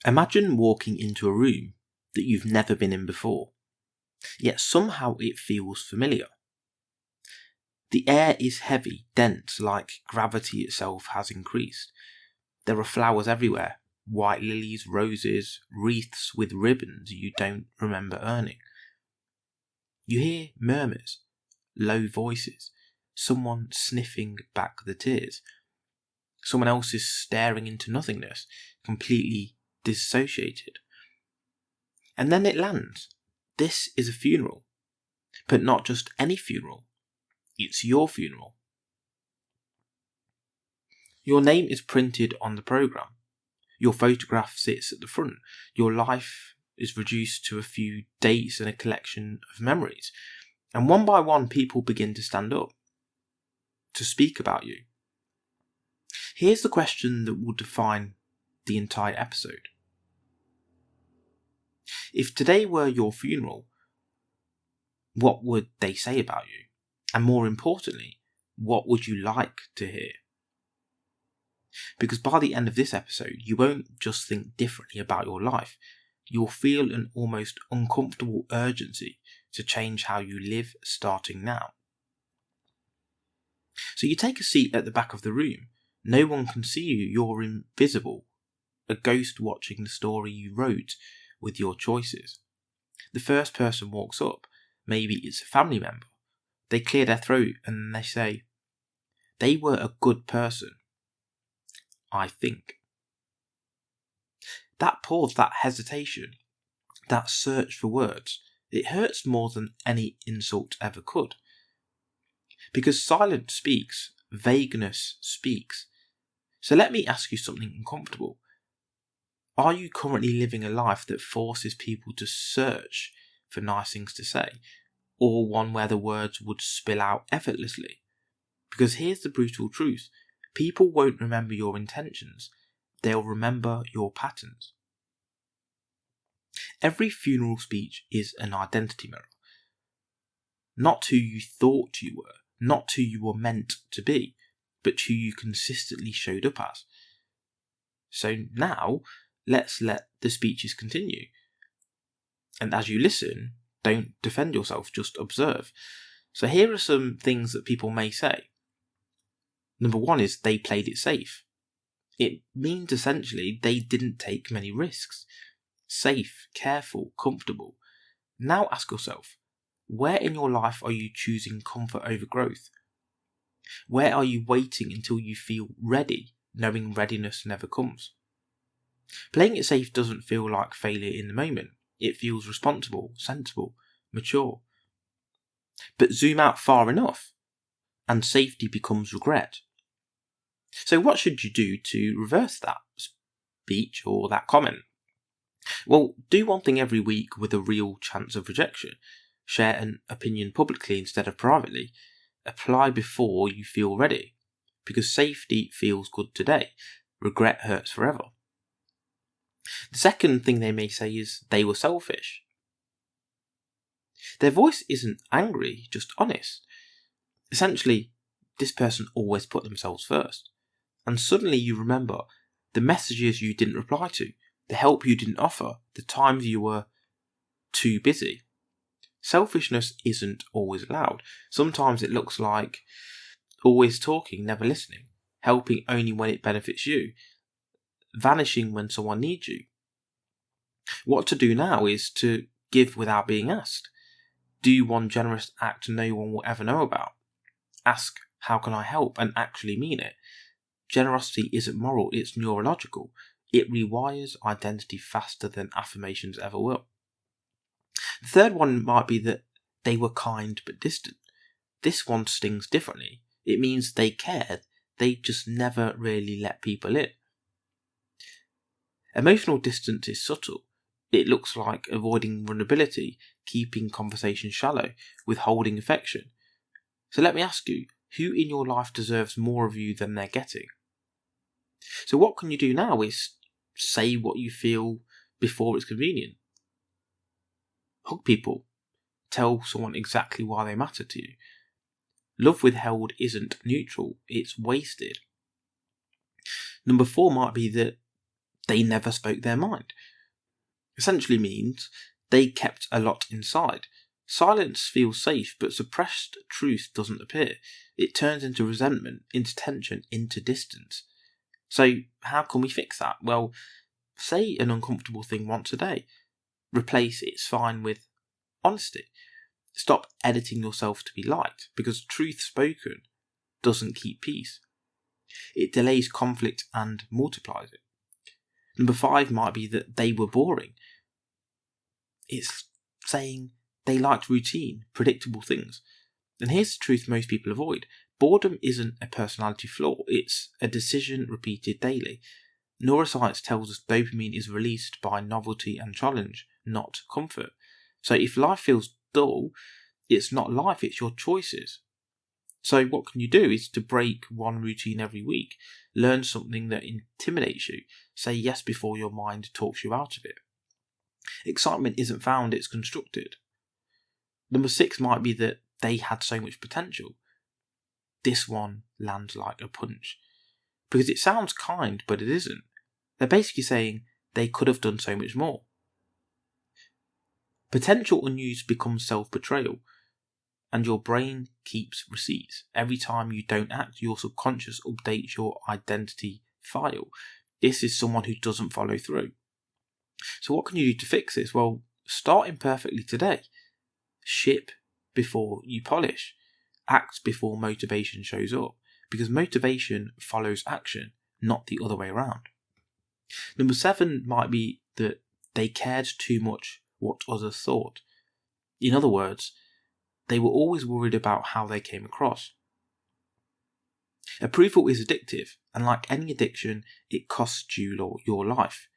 Imagine walking into a room that you've never been in before, yet somehow it feels familiar. The air is heavy, dense, like gravity itself has increased. There are flowers everywhere, white lilies, roses, wreaths with ribbons you don't remember earning. You hear murmurs, low voices, someone sniffing back the tears. Someone else is staring into nothingness, completely dissociated. And then it lands. This is a funeral. But not just any funeral. It's your funeral. Your name is printed on the programme. Your photograph sits at the front. Your life is reduced to a few dates and a collection of memories. And one by one, people begin to stand up, to speak about you. Here's the question that will define the entire episode. If today were your funeral, what would they say about you? And more importantly, what would you like to hear? Because by the end of this episode, you won't just think differently about your life. You'll feel an almost uncomfortable urgency to change how you live starting now. So you take a seat at the back of the room. No one can see you. You're invisible. A ghost watching the story you wrote with your choices. The first person walks up. Maybe it's a family member. They clear their throat and they say, "They were a good person, I think." That pause, that hesitation, that search for words, it hurts more than any insult ever could. Because silence speaks, vagueness speaks. So let me ask you something uncomfortable. Are you currently living a life that forces people to search for nice things to say, or one where the words would spill out effortlessly? Because here's the brutal truth. People won't remember your intentions. They'll remember your patterns. Every funeral speech is an identity mirror. Not who you thought you were, not who you were meant to be, but who you consistently showed up as. So now, let's let the speeches continue. And as you listen, don't defend yourself, just observe. So here are some things that people may say. Number one is they played it safe. It means essentially they didn't take many risks. Safe, careful, comfortable. Now ask yourself, where in your life are you choosing comfort over growth? Where are you waiting until you feel ready, knowing readiness never comes? Playing it safe doesn't feel like failure in the moment. It feels responsible, sensible, mature. But zoom out far enough, and safety becomes regret. So what should you do to reverse that speech or that comment? Well, do one thing every week with a real chance of rejection. Share an opinion publicly instead of privately. Apply before you feel ready. Because safety feels good today. Regret hurts forever. The second thing they may say is they were selfish. Their voice isn't angry, just honest. Essentially, this person always put themselves first. And suddenly you remember the messages you didn't reply to, the help you didn't offer, the times you were too busy. Selfishness isn't always allowed. Sometimes it looks like always talking, never listening, helping only when it benefits you, vanishing when someone needs you. What to do now is to give without being asked. Do one generous act no one will ever know about. Ask, how can I help, and actually mean it. Generosity isn't moral, it's neurological. It rewires identity faster than affirmations ever will. The third one might be that they were kind but distant. This one stings differently. It means they cared, they just never really let people in. Emotional distance is subtle. It looks like avoiding vulnerability, keeping conversation shallow, withholding affection. So let me ask you, who in your life deserves more of you than they're getting? So what can you do now is say what you feel before it's convenient. Hug people. Tell someone exactly why they matter to you. Love withheld isn't neutral, it's wasted. Number 4 might be that they never spoke their mind. Essentially means they kept a lot inside. Silence feels safe, but suppressed truth doesn't appear. It turns into resentment, into tension, into distance. So how can we fix that? Well, say an uncomfortable thing once a day. Replace "it's fine" with honesty. Stop editing yourself to be liked, because truth spoken doesn't keep peace. It delays conflict and multiplies it. Number 5 might be that they were boring. It's saying they liked routine, predictable things. And here's the truth most people avoid. Boredom isn't a personality flaw, it's a decision repeated daily. Neuroscience tells us dopamine is released by novelty and challenge, not comfort. So if life feels dull, it's not life, it's your choices. So what can you do is to break one routine every week. Learn something that intimidates you. Say yes before your mind talks you out of it. Excitement isn't found, it's constructed. Number 6 might be that they had so much potential. This one lands like a punch. Because it sounds kind, but it isn't. They're basically saying they could have done so much more. Potential unused becomes self-betrayal, and your brain keeps receipts. Every time you don't act, your subconscious updates your identity file. This is someone who doesn't follow through. So what can you do to fix this? Well, start imperfectly today. Ship before you polish. Act before motivation shows up, because motivation follows action, not the other way around. Number 7 might be that they cared too much what others thought. In other words, they were always worried about how they came across. Approval is addictive, and like any addiction, it costs you your life.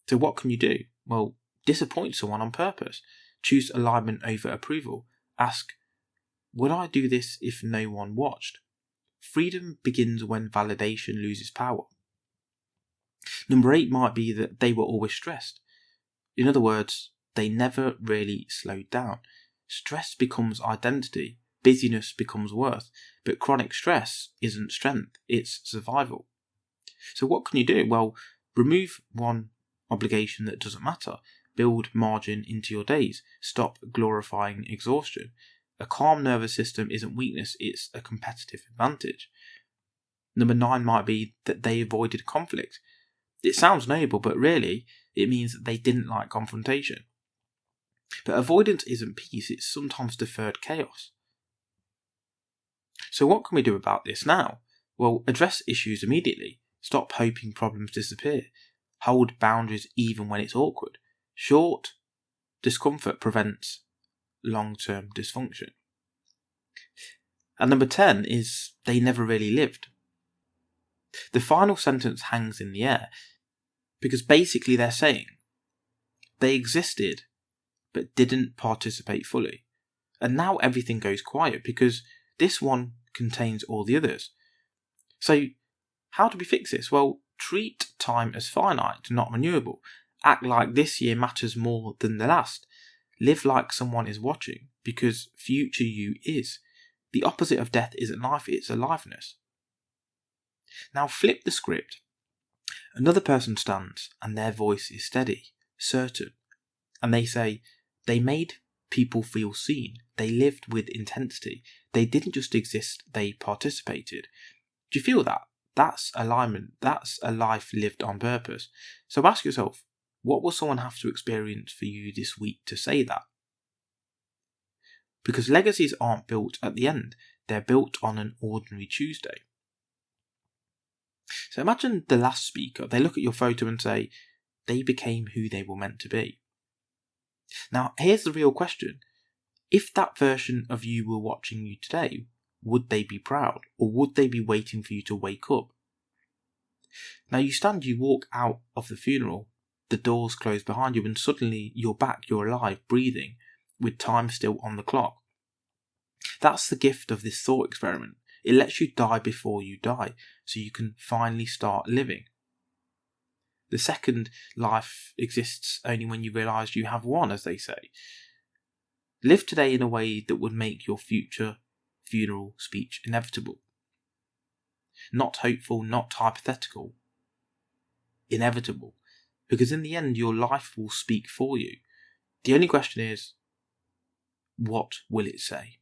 So what can you do? Well, disappoint someone on purpose. Choose alignment over approval. Ask, would I do this if no one watched? Freedom begins when validation loses power. Number 8 might be that they were always stressed. In other words, they never really slowed down. Stress becomes identity, busyness becomes worth, but chronic stress isn't strength, it's survival. So what can you do? Well, remove one obligation that doesn't matter. Build margin into your days. Stop glorifying exhaustion. A calm nervous system isn't weakness, it's a competitive advantage. Number 9 might be that they avoided conflict. It sounds noble, but really, it means that they didn't like confrontation. But avoidance isn't peace, it's sometimes deferred chaos. So what can we do about this now? Well, address issues immediately. Stop hoping problems disappear. Hold boundaries even when it's awkward. Short discomfort prevents long-term dysfunction. And number 10 is they never really lived. The final sentence hangs in the air because basically they're saying they existed but didn't participate fully. And now everything goes quiet because this one contains all the others. So how do we fix this? Well, treat time as finite, not renewable. Act like this year matters more than the last. Live like someone is watching, because future you is. The opposite of death isn't life, it's aliveness. Now flip the script. Another person stands and their voice is steady, certain. And they say, they made people feel seen. They lived with intensity. They didn't just exist, they participated. Do you feel that? That's alignment. That's a life lived on purpose. So ask yourself, what will someone have to experience for you this week to say that? Because legacies aren't built at the end. They're built on an ordinary Tuesday. So imagine the last speaker. They look at your photo and say, they became who they were meant to be. Now, here's the real question. If that version of you were watching you today, would they be proud, or would they be waiting for you to wake up? Now you walk out of the funeral, the doors close behind you, and suddenly you're back, you're alive, breathing, with time still on the clock. That's the gift of this thought experiment. It lets you die before you die, so you can finally start living. The second life exists only when you realise you have one, as they say. Live today in a way that would make your future funeral speech inevitable. Not hopeful, not hypothetical. Inevitable. Because in the end, your life will speak for you. The only question is, what will it say?